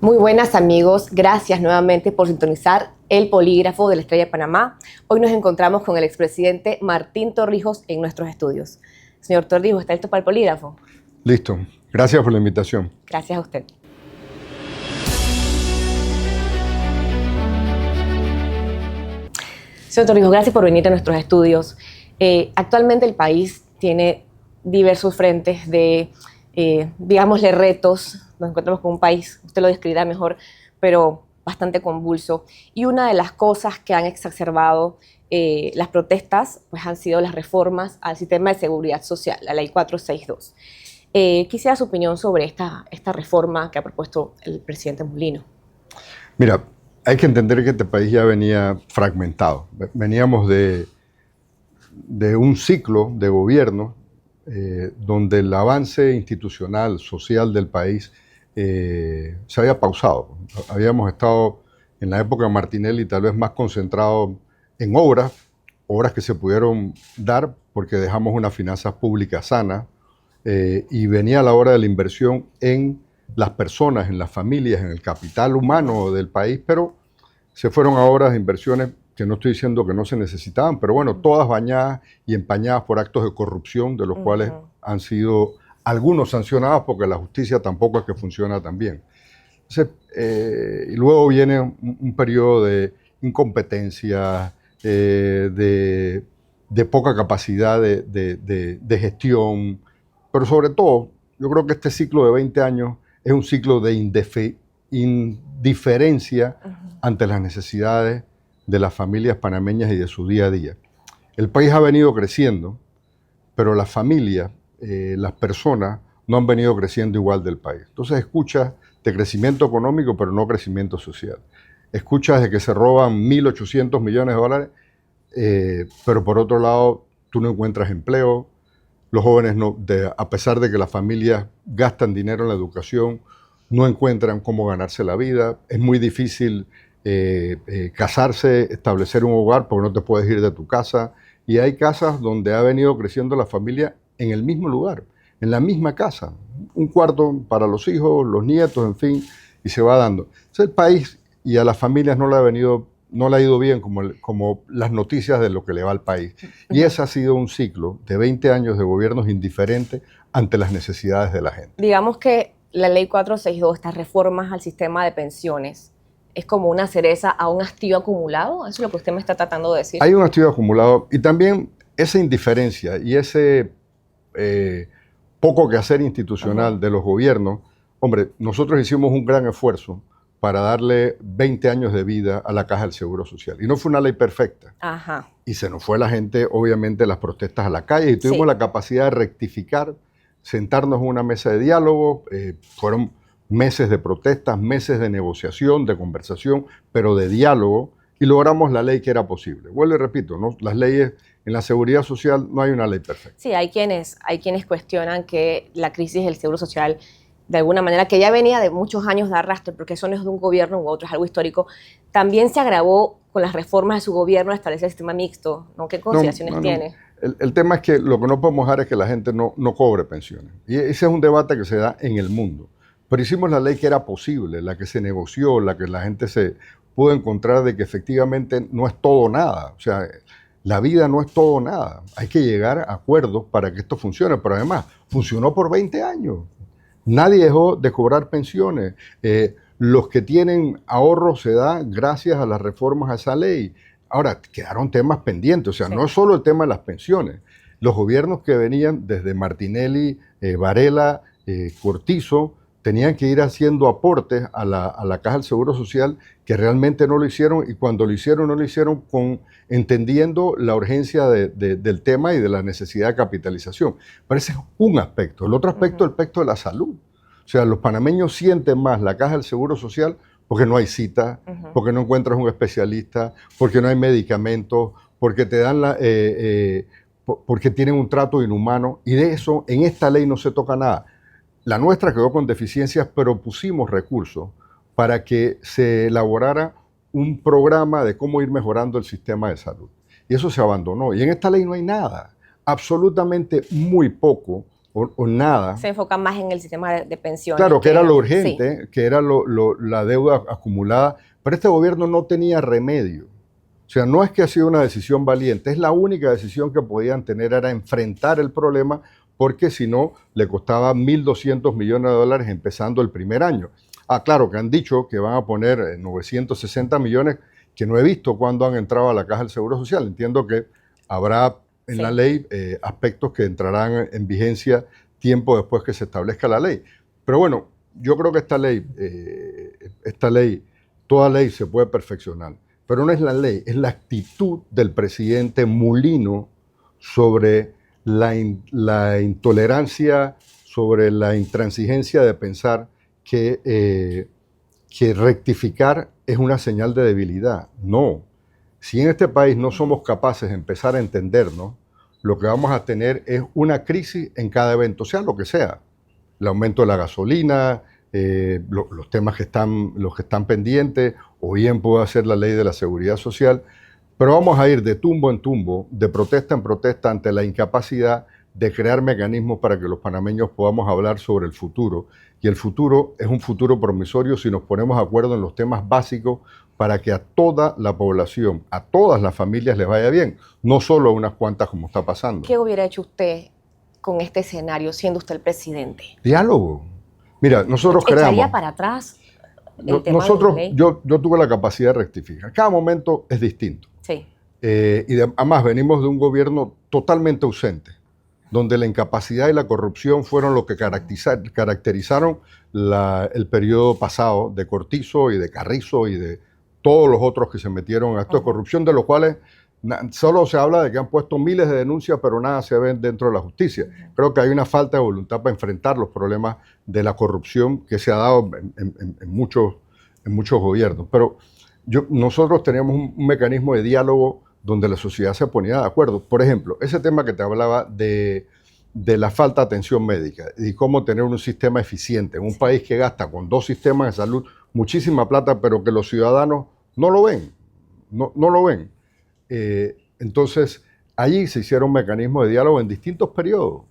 Muy buenas amigos, gracias nuevamente por sintonizar el Polígrafo de la Estrella de Panamá. Hoy nos encontramos con el expresidente Martín Torrijos en nuestros estudios. Señor Torrijos, ¿está listo para el polígrafo? Listo, gracias por la invitación. Gracias a usted. Señor Torrijos, gracias por venir a nuestros estudios. Actualmente el país tiene diversos frentes de, digámosle, retos. Nos encontramos con un país, usted lo describirá mejor, pero bastante convulso. Y una de las cosas que han exacerbado las protestas pues han sido las reformas al sistema de seguridad social, la Ley 462. Quisiera su opinión sobre esta reforma que ha propuesto el presidente Mulino. Mira, hay que entender que este país ya venía fragmentado. Veníamos de un ciclo de gobierno donde el avance institucional, social del país se había pausado. Habíamos estado en la época de Martinelli tal vez más concentrado en obras que se pudieron dar porque dejamos unas finanzas públicas sanas y venía la hora de la inversión en las personas, en las familias, en el capital humano del país, pero se fueron a obras de inversiones que no estoy diciendo que no se necesitaban, pero bueno, todas bañadas y empañadas por actos de corrupción, de los cuales han sido algunos sancionados porque la justicia tampoco es que funciona tan bien. Entonces, y luego viene un periodo de incompetencia, de poca capacidad de gestión, pero sobre todo, yo creo que este ciclo de 20 años es un ciclo de indiferencia ante las necesidades de las familias panameñas y de su día a día. El país ha venido creciendo, pero las familias, las personas, no han venido creciendo igual del país. Entonces escuchas de crecimiento económico, pero no crecimiento social. Escuchas de que se roban 1.800 millones de dólares, pero por otro lado tú no encuentras empleo. Los jóvenes, a pesar de que las familias gastan dinero en la educación, no encuentran cómo ganarse la vida. Es muy difícil casarse, establecer un hogar porque no te puedes ir de tu casa. Y hay casas donde ha venido creciendo la familia en el mismo lugar, en la misma casa. Un cuarto para los hijos, los nietos, en fin, y se va dando. Entonces el país y a las familias no le ha ido bien como las noticias de lo que le va al país. Y ese ha sido un ciclo de 20 años de gobiernos indiferentes ante las necesidades de la gente. Digamos que la Ley 462, estas reformas al sistema de pensiones, es como una cereza a un hastío acumulado. ¿Eso es lo que usted me está tratando de decir? Hay un hastío acumulado y también esa indiferencia y ese poco quehacer institucional de los gobiernos. Hombre, nosotros hicimos un gran esfuerzo para darle 20 años de vida a la Caja del Seguro Social. Y no fue una ley perfecta. Y se nos fue la gente, obviamente, las protestas a la calle y tuvimos la capacidad de rectificar, sentarnos en una mesa de diálogo. Fueron meses de protestas, meses de negociación, de conversación, pero de diálogo, y logramos la ley que era posible. Vuelvo y repito, ¿no? Las leyes en la seguridad social no hay una ley perfecta. Sí, hay quienes cuestionan que la crisis del seguro social, de alguna manera, que ya venía de muchos años de arrastre, porque eso no es de un gobierno u otro, es algo histórico, también se agravó con las reformas de su gobierno a establecer el sistema mixto, ¿no? ¿Qué consideraciones tiene? El tema es que lo que no podemos dejar es que la gente no cobre pensiones. Y ese es un debate que se da en el mundo. Pero hicimos la ley que era posible, la que se negoció, la que la gente se pudo encontrar de que efectivamente no es todo nada. O sea, la vida no es todo nada. Hay que llegar a acuerdos para que esto funcione. Pero además, funcionó por 20 años. Nadie dejó de cobrar pensiones. Los que tienen ahorros se dan gracias a las reformas a esa ley. Ahora, quedaron temas pendientes. O sea, no es solo el tema de las pensiones. Los gobiernos que venían desde Martinelli, Varela, Cortizo, tenían que ir haciendo aportes a la Caja del Seguro Social que realmente no lo hicieron, y cuando lo hicieron, no lo hicieron entendiendo la urgencia del tema y de la necesidad de capitalización. Pero ese es un aspecto. El otro aspecto es el aspecto de la salud. O sea, los panameños sienten más la Caja del Seguro Social porque no hay cita, porque no encuentras un especialista, porque no hay medicamentos, porque te dan porque tienen un trato inhumano, y de eso en esta ley no se toca nada. La nuestra quedó con deficiencias, pero pusimos recursos para que se elaborara un programa de cómo ir mejorando el sistema de salud. Y eso se abandonó. Y en esta ley no hay nada, absolutamente muy poco o nada. Se enfoca más en el sistema de pensiones. Claro, que era lo sí. urgente, que era la deuda acumulada, pero este gobierno no tenía remedio. O sea, no es que ha sido una decisión valiente, es la única decisión que podían tener era enfrentar el problema, porque si no, le costaba 1.200 millones de dólares empezando el primer año. Ah, claro, que han dicho que van a poner 960 millones, que no he visto cuándo han entrado a la Caja del Seguro Social. Entiendo que habrá en Sí. la ley aspectos que entrarán en vigencia tiempo después que se establezca la ley. Pero bueno, yo creo que esta ley, toda ley se puede perfeccionar, pero no es la ley, es la actitud del presidente Mulino sobre la intolerancia, sobre la intransigencia de pensar que rectificar es una señal de debilidad. No. Si en este país no somos capaces de empezar a entendernos, lo que vamos a tener es una crisis en cada evento, sea lo que sea. El aumento de la gasolina, los temas los que están pendientes, o bien puede ser la ley de la seguridad social, pero vamos a ir de tumbo en tumbo, de protesta en protesta ante la incapacidad de crear mecanismos para que los panameños podamos hablar sobre el futuro. Y el futuro es un futuro promisorio si nos ponemos de acuerdo en los temas básicos para que a toda la población, a todas las familias les vaya bien, no solo a unas cuantas como está pasando. ¿Qué hubiera hecho usted con este escenario, siendo usted el presidente? Diálogo. Mira, nosotros ¿Echaría creamos... para atrás el tema Nosotros, de la ley? yo tuve la capacidad de rectificar. Cada momento es distinto. Sí. Además, venimos de un gobierno totalmente ausente, donde la incapacidad y la corrupción fueron lo que caracterizaron el periodo pasado de Cortizo y de Carrizo y de todos los otros que se metieron en actos de corrupción, de los cuales solo se habla de que han puesto miles de denuncias, pero nada se ve dentro de la justicia. Creo que hay una falta de voluntad para enfrentar los problemas de la corrupción que se ha dado en muchos gobiernos. Pero nosotros tenemos un mecanismo de diálogo donde la sociedad se ponía de acuerdo. Por ejemplo, ese tema que te hablaba de la falta de atención médica y cómo tener un sistema eficiente en un país que gasta con 2 sistemas de salud muchísima plata, pero que los ciudadanos no lo ven, no lo ven. Entonces, allí se hicieron mecanismos de diálogo en distintos periodos,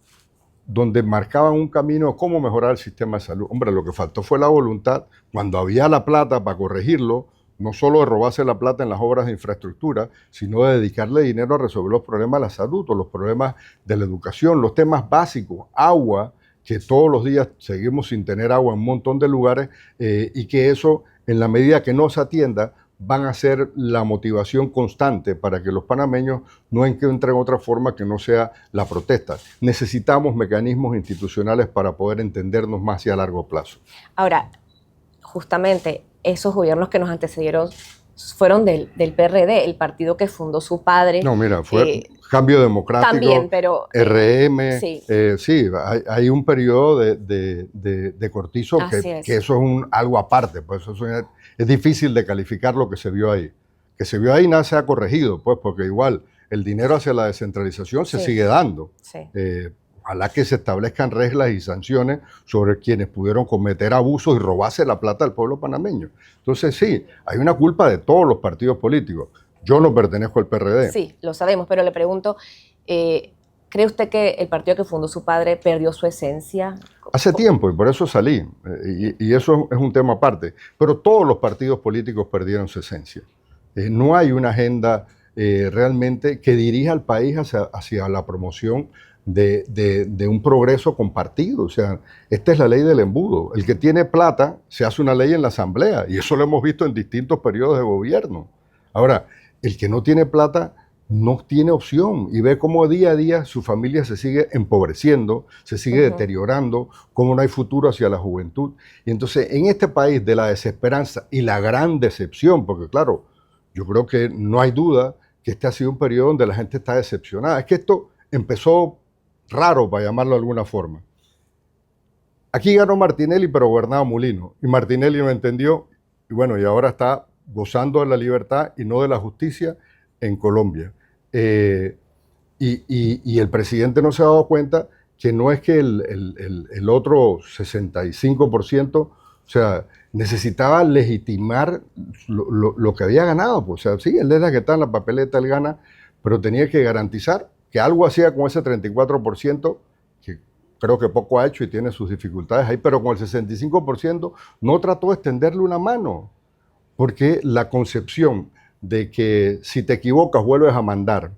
donde marcaban un camino de cómo mejorar el sistema de salud. Hombre, lo que faltó fue la voluntad, cuando había la plata para corregirlo, no solo de robarse la plata en las obras de infraestructura, sino de dedicarle dinero a resolver los problemas de la salud o los problemas de la educación, los temas básicos, agua, que todos los días seguimos sin tener agua en un montón de lugares, y que eso, en la medida que no se atienda, van a ser la motivación constante para que los panameños no encuentren otra forma que no sea la protesta. Necesitamos mecanismos institucionales para poder entendernos más y a largo plazo. Ahora, justamente esos gobiernos que nos antecedieron fueron del PRD, el partido que fundó su padre. No, mira, fue Cambio Democrático, también, pero, RM, sí, hay un periodo de Cortizo que eso es algo aparte, pues eso es difícil de calificar lo que se vio ahí. Que se vio ahí nada se ha corregido, pues porque igual el dinero hacia la descentralización se sigue dando. Sí. Ojalá que se establezcan reglas y sanciones sobre quienes pudieron cometer abusos y robarse la plata del pueblo panameño. Entonces sí, hay una culpa de todos los partidos políticos. Yo no pertenezco al PRD. Sí, lo sabemos, pero le pregunto, ¿cree usted que el partido que fundó su padre perdió su esencia? Hace tiempo, y por eso salí, y eso es un tema aparte. Pero todos los partidos políticos perdieron su esencia. No hay una agenda realmente que dirija al país hacia la promoción de un progreso compartido. O sea, esta es la ley del embudo. El que tiene plata se hace una ley en la asamblea, y eso lo hemos visto en distintos periodos de gobierno. Ahora, el que no tiene plata no tiene opción y ve cómo día a día su familia se sigue empobreciendo, se sigue deteriorando, cómo no hay futuro hacia la juventud. Y entonces, en este país de la desesperanza y la gran decepción, porque claro, yo creo que no hay duda que este ha sido un periodo donde la gente está decepcionada. Es que esto empezó raro, para llamarlo de alguna forma. Aquí ganó Martinelli, pero gobernaba Mulino. Y Martinelli no entendió, y bueno, y ahora está gozando de la libertad y no de la justicia en Colombia. Y el presidente no se ha dado cuenta que no es que el otro 65%, o sea, necesitaba legitimar lo que había ganado. Pues, o sea, sí, él es la que está en la papeleta, él gana, pero tenía que garantizar que algo hacía con ese 34% creo que poco ha hecho y tiene sus dificultades ahí, pero con el 65% no trató de extenderle una mano, porque la concepción de que si te equivocas vuelves a mandar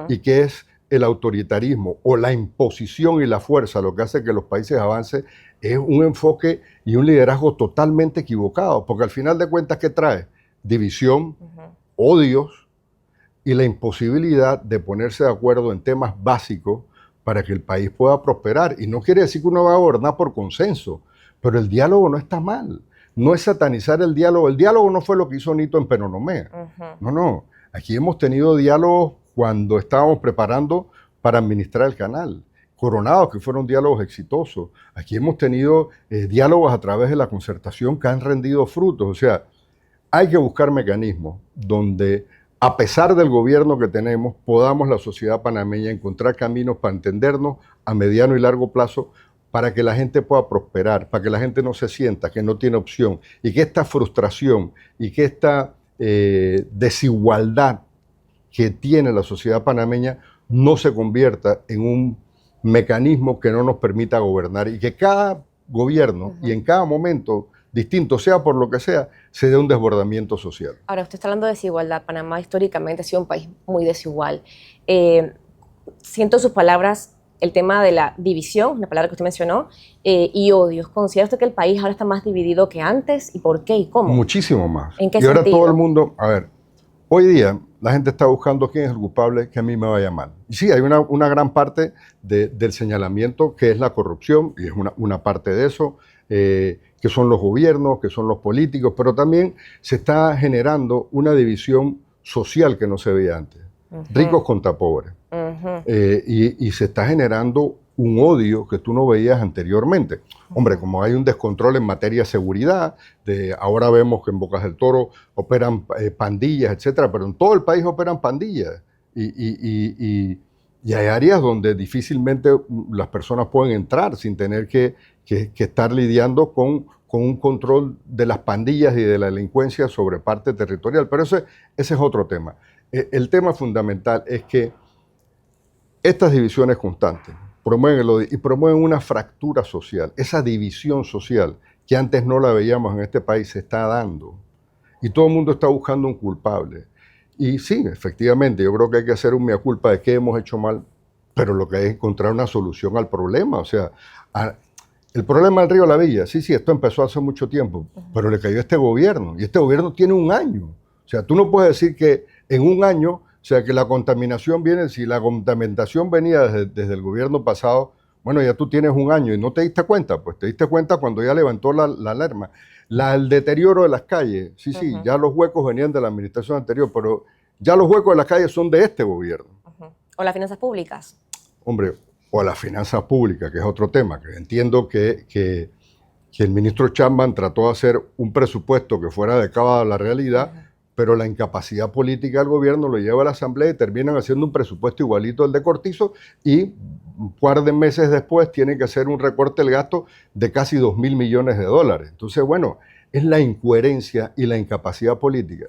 y que es el autoritarismo o la imposición y la fuerza lo que hace que los países avancen es un enfoque y un liderazgo totalmente equivocado, porque al final de cuentas, ¿qué trae? División, odios y la imposibilidad de ponerse de acuerdo en temas básicos para que el país pueda prosperar. Y no quiere decir que uno va a gobernar por consenso, pero el diálogo no está mal. No es satanizar el diálogo. El diálogo no fue lo que hizo Nito en Penonomé. No. Aquí hemos tenido diálogos cuando estábamos preparando para administrar el canal. Coronados, que fueron diálogos exitosos. Aquí hemos tenido diálogos a través de la concertación que han rendido frutos. O sea, hay que buscar mecanismos donde, a pesar del gobierno que tenemos, podamos la sociedad panameña encontrar caminos para entendernos a mediano y largo plazo, para que la gente pueda prosperar, para que la gente no se sienta que no tiene opción y que esta frustración y que esta desigualdad que tiene la sociedad panameña no se convierta en un mecanismo que no nos permita gobernar y que cada gobierno y en cada momento distinto, sea por lo que sea, se dé un desbordamiento social. Ahora, usted está hablando de desigualdad. Panamá históricamente ha sido un país muy desigual. Siento en sus palabras el tema de la división, la palabra que usted mencionó, y odios. ¿Considera usted que el país ahora está más dividido que antes? ¿Y por qué y cómo? Muchísimo más. ¿En qué y ahora sentido? todo el mundo, a ver, hoy día la gente está buscando quién es el culpable que a mí me vaya mal. Y sí, hay una gran parte del señalamiento que es la corrupción, y es una parte de eso, que son los gobiernos, que son los políticos, pero también se está generando una división social que no se veía antes. Ricos contra pobres. Y se está generando un odio que tú no veías anteriormente. Hombre, como hay un descontrol en materia de seguridad, ahora vemos que en Bocas del Toro operan pandillas, etcétera, pero en todo el país operan pandillas. Y hay áreas donde difícilmente las personas pueden entrar sin tener que estar lidiando con un control de las pandillas y de la delincuencia sobre parte territorial. Pero ese es otro tema. El tema fundamental es que estas divisiones constantes promueven el odio y promueven una fractura social. Esa división social que antes no la veíamos en este país se está dando. Y todo el mundo está buscando un culpable. Y sí, efectivamente, yo creo que hay que hacer un mea culpa de qué hemos hecho mal, pero lo que hay es encontrar una solución al problema. O sea, el problema del río La Villa, sí, esto empezó hace mucho tiempo, pero le cayó a este gobierno. Y este gobierno tiene un año. O sea, tú no puedes decir que en un año, o sea, que la contaminación viene, si la contaminación venía desde el gobierno pasado, bueno, ya tú tienes un año y no te diste cuenta, pues te diste cuenta cuando ya levantó la alarma. El deterioro de las calles, sí, ya los huecos venían de la administración anterior, pero ya los huecos de las calles son de este gobierno. ¿O las finanzas públicas? Hombre, o las finanzas públicas, que es otro tema, que entiendo que el ministro Chapman trató de hacer un presupuesto que fuera adecuado a la realidad, pero la incapacidad política del gobierno lo lleva a la Asamblea y terminan haciendo un presupuesto igualito al de Cortizo y un par de meses después tienen que hacer un recorte del gasto de casi 2.000 millones de dólares. Entonces, bueno, es la incoherencia y la incapacidad política.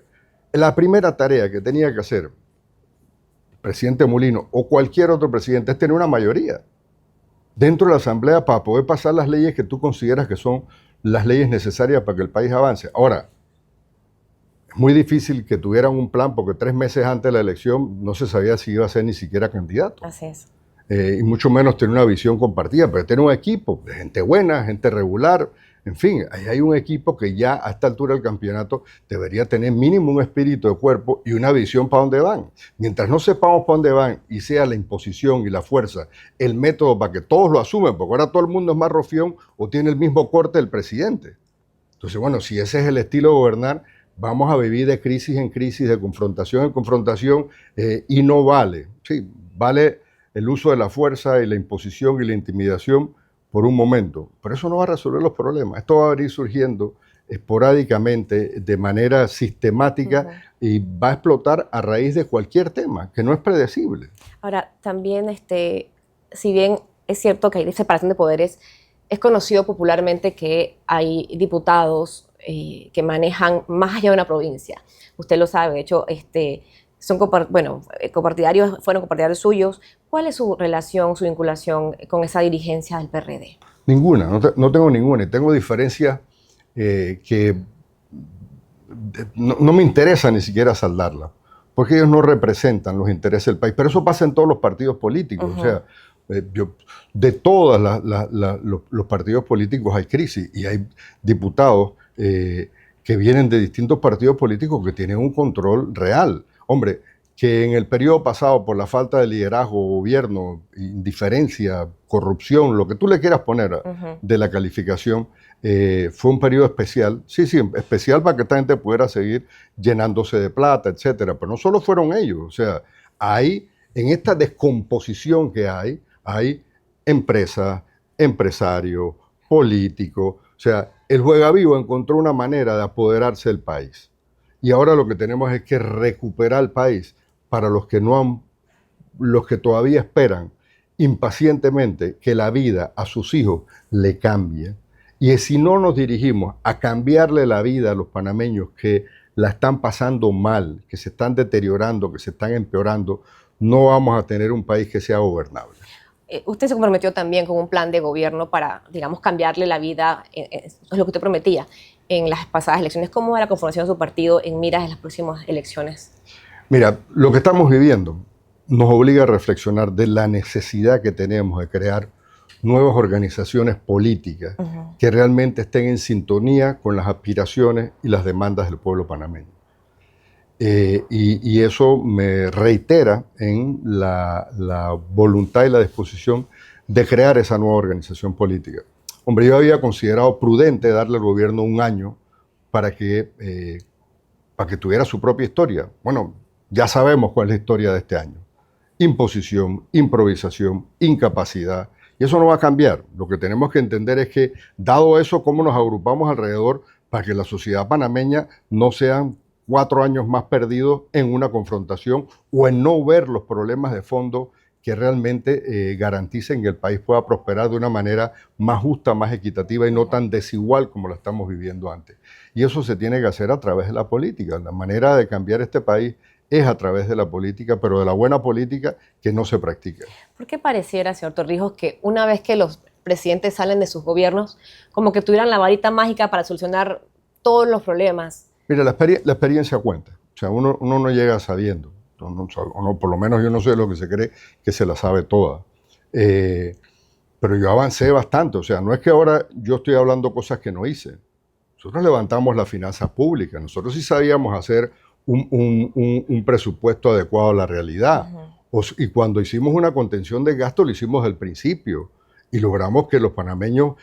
La primera tarea que tenía que hacer el presidente Mulino o cualquier otro presidente es tener una mayoría dentro de la Asamblea para poder pasar las leyes que tú consideras que son las leyes necesarias para que el país avance. Ahora, es muy difícil que tuvieran un plan porque 3 meses antes de la elección no se sabía si iba a ser ni siquiera candidato. Así es. Y mucho menos tener una visión compartida, pero tener un equipo de gente buena, gente regular, en fin, ahí hay un equipo que ya a esta altura del campeonato debería tener mínimo un espíritu de cuerpo y una visión para dónde van. Mientras no sepamos para dónde van y sea la imposición y la fuerza el método para que todos lo asumen, porque ahora todo el mundo es más rofión o tiene el mismo corte del presidente. Entonces, bueno, si ese es el estilo de gobernar, vamos a vivir de crisis en crisis, de confrontación en confrontación, y no vale. Sí, vale el uso de la fuerza y la imposición y la intimidación por un momento, pero eso no va a resolver los problemas. Esto va a venir surgiendo esporádicamente, de manera sistemática, y va a explotar a raíz de cualquier tema, que no es predecible. Ahora, también, si bien es cierto que hay separación de poderes, es conocido popularmente que hay diputados que manejan más allá de una provincia. Usted lo sabe, de hecho, son copartidarios, fueron copartidarios suyos. ¿Cuál es su relación, su vinculación con esa dirigencia del PRD? Ninguna, no tengo ninguna. Y tengo diferencias que no me interesa ni siquiera saldarlas, porque ellos no representan los intereses del país. Pero eso pasa en todos los partidos políticos. O sea, de todos los partidos políticos hay crisis y hay diputados que vienen de distintos partidos políticos que tienen un control real. Hombre, que en el periodo pasado, por la falta de liderazgo, gobierno, indiferencia, corrupción, lo que tú le quieras poner de la calificación, fue un periodo especial. Sí, especial para que esta gente pudiera seguir llenándose de plata, etcétera. Pero no solo fueron ellos. O sea, en esta descomposición que hay empresas, empresarios, políticos. O sea, el Juega Vivo encontró una manera de apoderarse del país. Y ahora lo que tenemos es que recuperar el país para los que todavía esperan impacientemente que la vida a sus hijos le cambie. Y si no nos dirigimos a cambiarle la vida a los panameños que la están pasando mal, que se están deteriorando, que se están empeorando, no vamos a tener un país que sea gobernable. Usted se comprometió también con un plan de gobierno para, digamos, cambiarle la vida, es lo que usted prometía en las pasadas elecciones. ¿Cómo va la conformación de su partido en miras de las próximas elecciones? Mira, lo que estamos viviendo nos obliga a reflexionar de la necesidad que tenemos de crear nuevas organizaciones políticas que realmente estén en sintonía con las aspiraciones y las demandas del pueblo panameño. Y eso me reitera en la voluntad y la disposición de crear esa nueva organización política. Hombre, yo había considerado prudente darle al gobierno un año para que tuviera su propia historia. Bueno, ya sabemos cuál es la historia de este año. Imposición, improvisación, incapacidad. Y eso no va a cambiar. Lo que tenemos que entender es que, dado eso, cómo nos agrupamos alrededor para que la sociedad panameña no sean 4 años más perdidos en una confrontación o en no ver los problemas de fondo que realmente garanticen que el país pueda prosperar de una manera más justa, más equitativa y no tan desigual como la estamos viviendo antes. Y eso se tiene que hacer a través de la política. La manera de cambiar este país es a través de la política, pero de la buena política que no se practica. ¿Por qué pareciera, señor Torrijos, que una vez que los presidentes salen de sus gobiernos, como que tuvieran la varita mágica para solucionar todos los problemas? Mira, la experiencia cuenta. O sea, uno no llega sabiendo. Por lo menos yo no sé lo que se cree que se la sabe toda. Pero yo avancé bastante. O sea, no es que ahora yo estoy hablando cosas que no hice. Nosotros levantamos las finanzas públicas. Nosotros sí sabíamos hacer un presupuesto adecuado a la realidad. Y cuando hicimos una contención de gasto, lo hicimos del principio. Y logramos que los panameños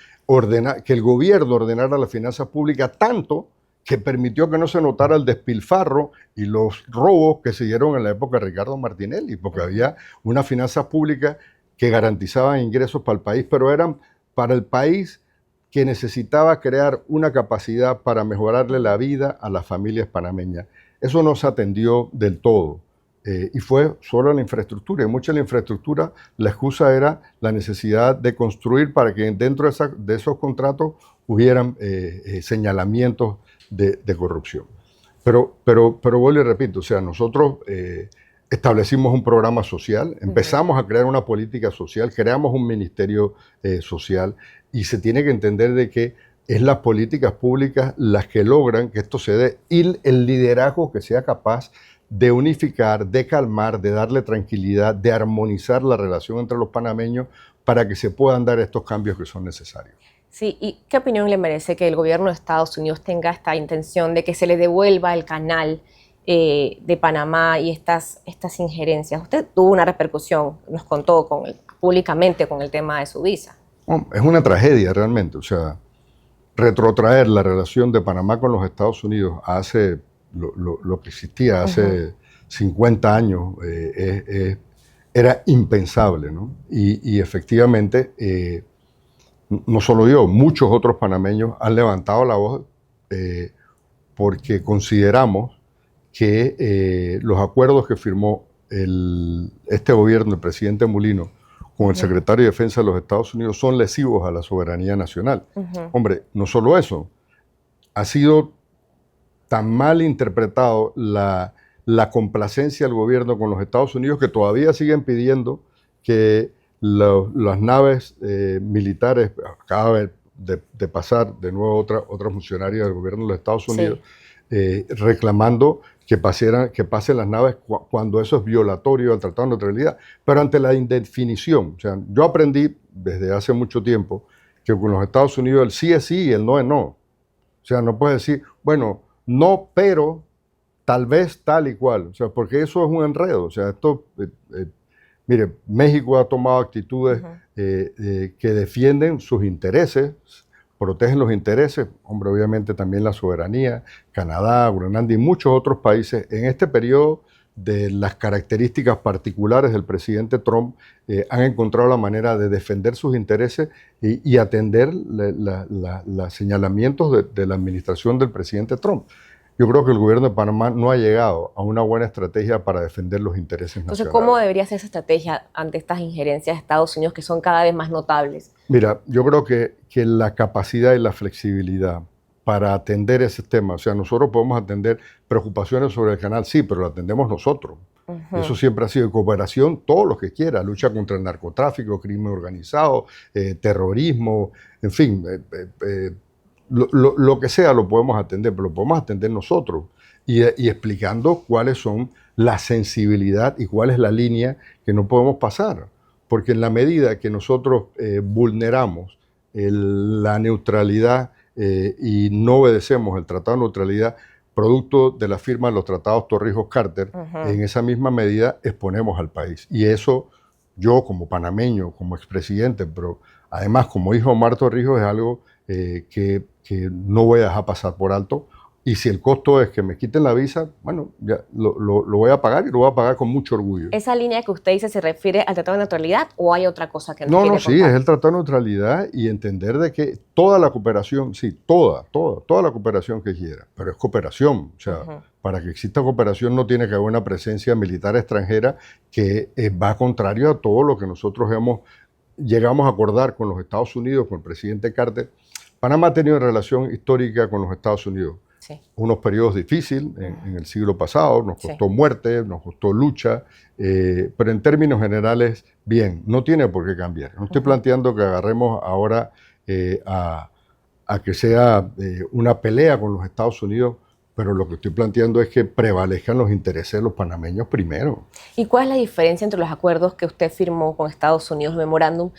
que el gobierno ordenara las finanzas públicas tanto que permitió que no se notara el despilfarro y los robos que se dieron en la época de Ricardo Martinelli, porque había unas finanzas públicas que garantizaban ingresos para el país, pero eran para el país que necesitaba crear una capacidad para mejorarle la vida a las familias panameñas. Eso no se atendió del todo y fue solo la infraestructura. Y mucha de la infraestructura, la excusa era la necesidad de construir para que dentro de esos contratos hubieran señalamientos de corrupción. Pero vuelvo y repito, o sea, nosotros establecimos un programa social, empezamos a crear una política social, creamos un ministerio social y se tiene que entender de que es las políticas públicas las que logran que esto se dé y el liderazgo que sea capaz de unificar, de calmar, de darle tranquilidad, de armonizar la relación entre los panameños para que se puedan dar estos cambios que son necesarios. Sí, ¿y qué opinión le merece que el gobierno de Estados Unidos tenga esta intención de que se le devuelva el canal de Panamá y estas injerencias? Usted tuvo una repercusión, nos contó públicamente con el tema de su visa. Es una tragedia realmente, o sea, retrotraer la relación de Panamá con los Estados Unidos hace lo que existía hace 50 años era impensable, ¿no? Y efectivamente, no solo yo, muchos otros panameños han levantado la voz porque consideramos que los acuerdos que firmó este gobierno, el presidente Mulino, con el secretario de Defensa de los Estados Unidos son lesivos a la soberanía nacional. Hombre, no solo eso, ha sido tan mal interpretado la la complacencia del gobierno con los Estados Unidos, que todavía siguen pidiendo que las naves militares, acaba de pasar de nuevo otra funcionaria del gobierno de los Estados Unidos, reclamando que pasen las naves cuando eso es violatorio al Tratado de Neutralidad, pero ante la indefinición. O sea, yo aprendí desde hace mucho tiempo que con los Estados Unidos el sí es sí y el no es no. O sea, no puedes decir, bueno, no, pero tal vez tal y cual. O sea, porque eso es un enredo. O sea, mire, México ha tomado actitudes que defienden sus intereses, protegen los intereses, hombre, obviamente también la soberanía, Canadá, Groenlandia y muchos otros países. En este periodo de las características particulares del presidente Trump, han encontrado la manera de defender sus intereses y atender los señalamientos de la administración del presidente Trump. Yo creo que el gobierno de Panamá no ha llegado a una buena estrategia para defender los intereses nacionales. Entonces, ¿cómo debería ser esa estrategia ante estas injerencias de Estados Unidos que son cada vez más notables? Mira, yo creo que la capacidad y la flexibilidad para atender ese tema, o sea, nosotros podemos atender preocupaciones sobre el canal, sí, pero lo atendemos nosotros. Eso siempre ha sido cooperación, todo lo que quiera, lucha contra el narcotráfico, crimen organizado, terrorismo, en fin, lo que sea lo podemos atender, pero lo podemos atender nosotros y explicando cuáles son la sensibilidad y cuál es la línea que no podemos pasar. Porque en la medida que nosotros vulneramos la neutralidad y no obedecemos el Tratado de Neutralidad, producto de la firma de los tratados Torrijos-Carter, en esa misma medida exponemos al país. Y eso yo como panameño, como expresidente, pero además como hijo de Omar Torrijos, es algo que no voy a dejar pasar por alto. Y si el costo es que me quiten la visa, bueno, ya lo voy a pagar y lo voy a pagar con mucho orgullo. ¿Esa línea que usted dice se refiere al Tratado de Neutralidad o hay otra cosa que nos quiere No, contar? sí, es el Tratado de Neutralidad y entender de que toda la cooperación, sí, toda la cooperación que quiera, pero es cooperación. O sea, para que exista cooperación no tiene que haber una presencia militar extranjera que va contrario a todo lo que nosotros llegamos a acordar con los Estados Unidos, con el presidente Carter. Panamá ha tenido relación histórica con los Estados Unidos. Sí. Unos periodos difíciles en el siglo pasado, nos costó muerte, nos costó lucha, pero en términos generales, bien, no tiene por qué cambiar. No estoy planteando que agarremos ahora a que sea una pelea con los Estados Unidos, pero lo que estoy planteando es que prevalezcan los intereses de los panameños primero. ¿Y cuál es la diferencia entre los acuerdos que usted firmó con Estados Unidos, el memorándum,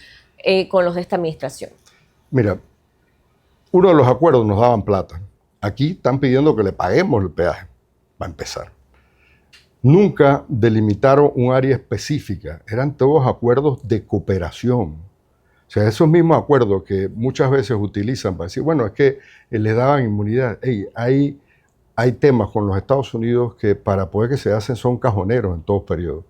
con los de esta administración? Mira, uno de los acuerdos nos daban plata. Aquí están pidiendo que le paguemos el peaje, para empezar. Nunca delimitaron un área específica, eran todos acuerdos de cooperación. O sea, esos mismos acuerdos que muchas veces utilizan para decir, bueno, es que les daban inmunidad. Hay temas con los Estados Unidos que para poder que se hacen son cajoneros en todos periodos.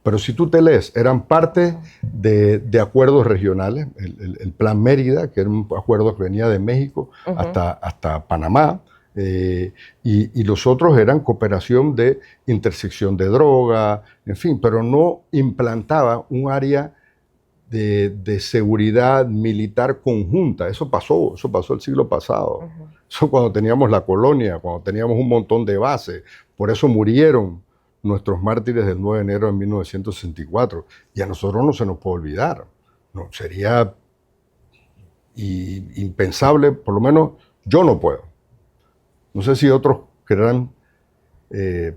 Pero si tú te lees, eran parte de acuerdos regionales, el Plan Mérida, que era un acuerdo que venía de México hasta Panamá, y los otros eran cooperación de intersección de droga, en fin, pero no implantaba un área de seguridad militar conjunta. Eso pasó el siglo pasado. Eso cuando teníamos la colonia, cuando teníamos un montón de bases, por eso murieron nuestros mártires del 9 de enero de 1964, y a nosotros no se nos puede olvidar. No, sería impensable, por lo menos yo no puedo. No sé si otros querrán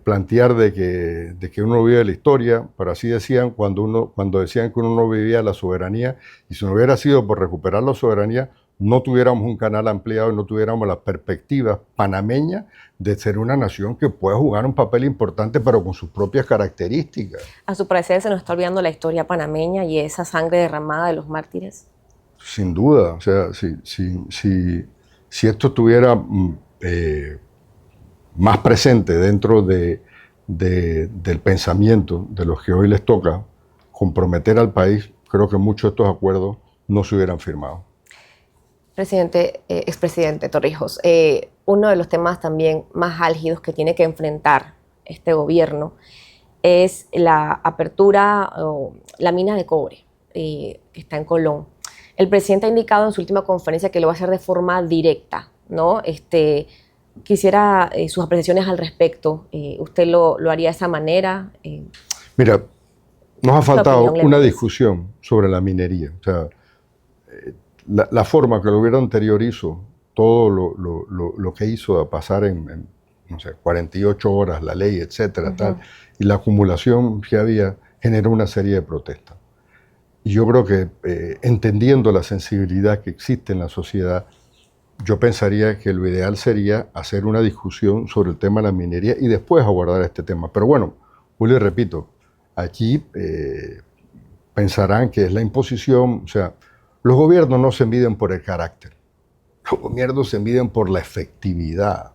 plantear de que uno vive la historia, pero así decían cuando decían que uno no vivía la soberanía, y si no hubiera sido por recuperar la soberanía, no tuviéramos un canal ampliado y no tuviéramos la perspectiva panameña de ser una nación que puede jugar un papel importante, pero con sus propias características. ¿A su parecer se nos está olvidando la historia panameña y esa sangre derramada de los mártires? Sin duda. O sea, si esto estuviera más presente dentro del pensamiento de los que hoy les toca comprometer al país, creo que muchos de estos acuerdos no se hubieran firmado. Expresidente Torrijos, uno de los temas también más álgidos que tiene que enfrentar este gobierno es la apertura o la mina de cobre que está en Colón. El presidente ha indicado en su última conferencia que lo va a hacer de forma directa, ¿no? Quisiera sus apreciaciones al respecto. ¿Usted lo haría de esa manera? Mira, nos ha ¿Qué faltado opinión le una merece? discusión sobre la minería. O sea, la forma que el gobierno anterior hizo, todo lo que hizo a pasar no sé, 48 horas, la ley, etcétera, tal, Ujú. y la acumulación que había, generó una serie de protestas. Y yo creo que entendiendo la sensibilidad que existe en la sociedad, yo pensaría que lo ideal sería hacer una discusión sobre el tema de la minería y después abordar este tema. Pero bueno, Julio, repito, aquí pensarán que es la imposición, o sea, los gobiernos no se miden por el carácter, los gobiernos se miden por la efectividad.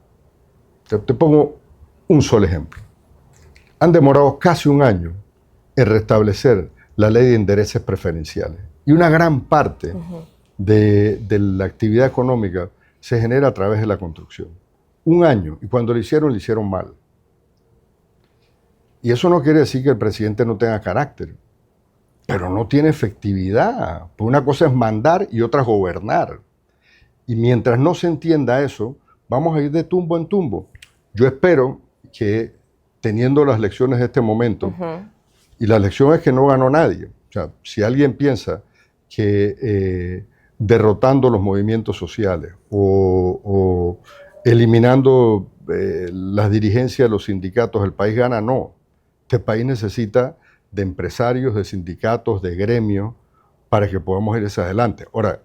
Te pongo un solo ejemplo. Han demorado casi un año en restablecer la ley de intereses preferenciales. Y una gran parte Ujú. de la actividad económica se genera a través de la construcción. Un año, y cuando lo hicieron mal. Y eso no quiere decir que el presidente no tenga carácter, pero no tiene efectividad. Pues una cosa es mandar y otra es gobernar. Y mientras no se entienda eso, vamos a ir de tumbo en tumbo. Yo espero que, teniendo las lecciones de este momento, Ujú. y la lección es que no ganó nadie. O sea, si alguien piensa que derrotando los movimientos sociales o eliminando las dirigencias de los sindicatos, el país gana, no. Este país necesita de empresarios, de sindicatos, de gremios, para que podamos ir hacia adelante. Ahora,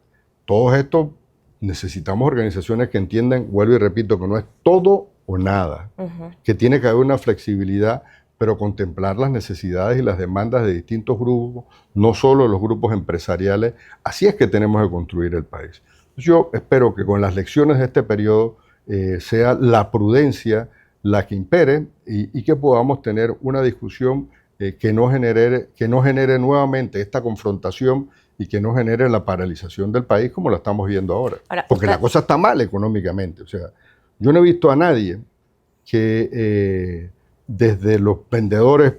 todos estos necesitamos organizaciones que entiendan, vuelvo y repito, que no es todo o nada, Ujú. que tiene que haber una flexibilidad, pero contemplar las necesidades y las demandas de distintos grupos, no solo los grupos empresariales. Así es que tenemos que construir el país. Yo espero que con las lecciones de este periodo sea la prudencia la que impere y que podamos tener una discusión que no genere nuevamente esta confrontación y que no genere la paralización del país como la estamos viendo ahora. Ahora, Porque usted, la cosa está mal económicamente. O sea, yo no he visto a nadie que desde los vendedores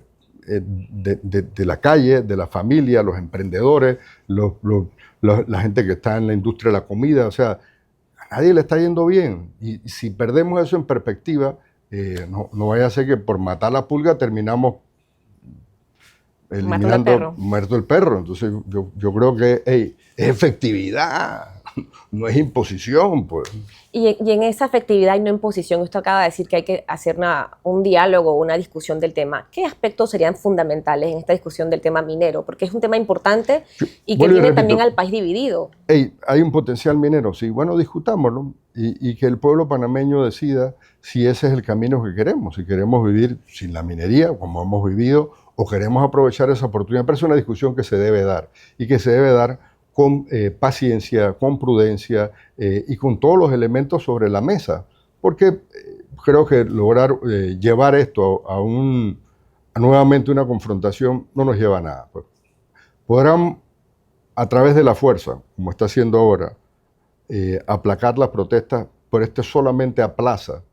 de la calle, de la familia, los emprendedores, la gente que está en la industria de la comida, o sea, a nadie le está yendo bien. Y si perdemos eso en perspectiva, no vaya a ser que por matar la pulga terminamos matando al eliminando perro. muerto el perro. Entonces yo creo que hey, es efectividad, no es imposición, pues. Y en esa efectividad y no imposición, usted acaba de decir que hay que hacer un diálogo, una discusión del tema. ¿Qué aspectos serían fundamentales en esta discusión del tema minero? Porque es un tema importante y que Vuelvo y tiene también repito, al país dividido. hey, hay un potencial minero, sí, bueno, discutámoslo y que el pueblo panameño decida si ese es el camino que queremos, si queremos vivir sin la minería, como hemos vivido, o queremos aprovechar esa oportunidad. Pero es una discusión que se debe dar y que se debe dar con paciencia, con prudencia y con todos los elementos sobre la mesa, porque creo que lograr llevar esto a nuevamente una confrontación no nos lleva a nada. Pues. Podrán a través de la fuerza, como está haciendo ahora, aplacar las protestas, pero este solamente aplaza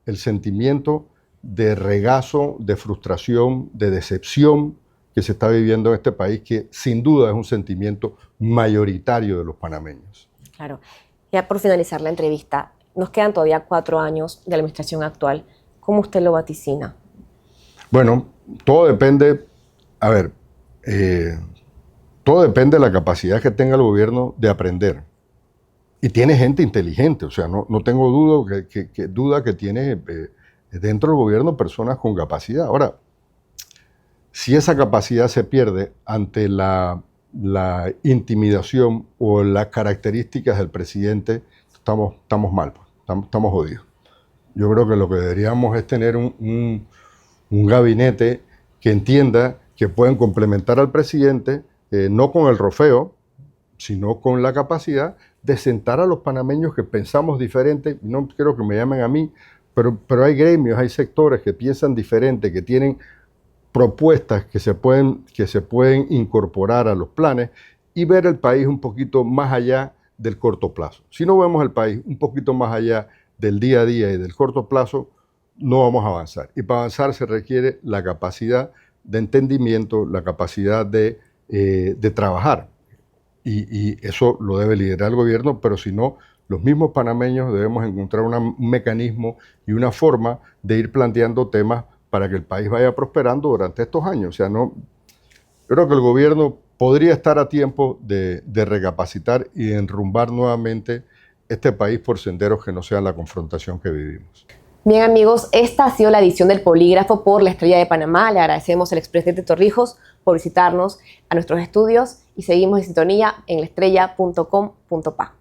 el sentimiento de regazo, de frustración, de decepción que se está viviendo en este país, que sin duda es un sentimiento mayoritario de los panameños. Claro. Ya por finalizar la entrevista, nos quedan todavía 4 años de la administración actual. ¿Cómo usted lo vaticina? Bueno, todo depende, a ver, eh, todo depende de la capacidad que tenga el gobierno de aprender. Y tiene gente inteligente, o sea, no tengo duda que tiene dentro del gobierno personas con capacidad. Ahora, si esa capacidad se pierde ante la intimidación o las características del presidente, estamos mal, pues, estamos jodidos. Yo creo que lo que deberíamos es tener un gabinete que entienda que pueden complementar al presidente, no con el rofeo, sino con la capacidad de sentar a los panameños que pensamos diferente. No quiero que me llamen a mí, pero hay gremios, hay sectores que piensan diferente, que tienen propuestas que se pueden incorporar a los planes y ver el país un poquito más allá del corto plazo. Si no vemos el país un poquito más allá del día a día y del corto plazo, no vamos a avanzar. Y para avanzar se requiere la capacidad de entendimiento, la capacidad de trabajar. Y eso lo debe liderar el gobierno, pero si no, los mismos panameños debemos encontrar un mecanismo y una forma de ir planteando temas para que el país vaya prosperando durante estos años. O sea, no, yo creo que el gobierno podría estar a tiempo de recapacitar y de enrumbar nuevamente este país por senderos que no sean la confrontación que vivimos. Bien, amigos, esta ha sido la edición del Polígrafo por La Estrella de Panamá. Le agradecemos al expresidente Torrijos por visitarnos a nuestros estudios y seguimos en sintonía en laestrella.com.pa.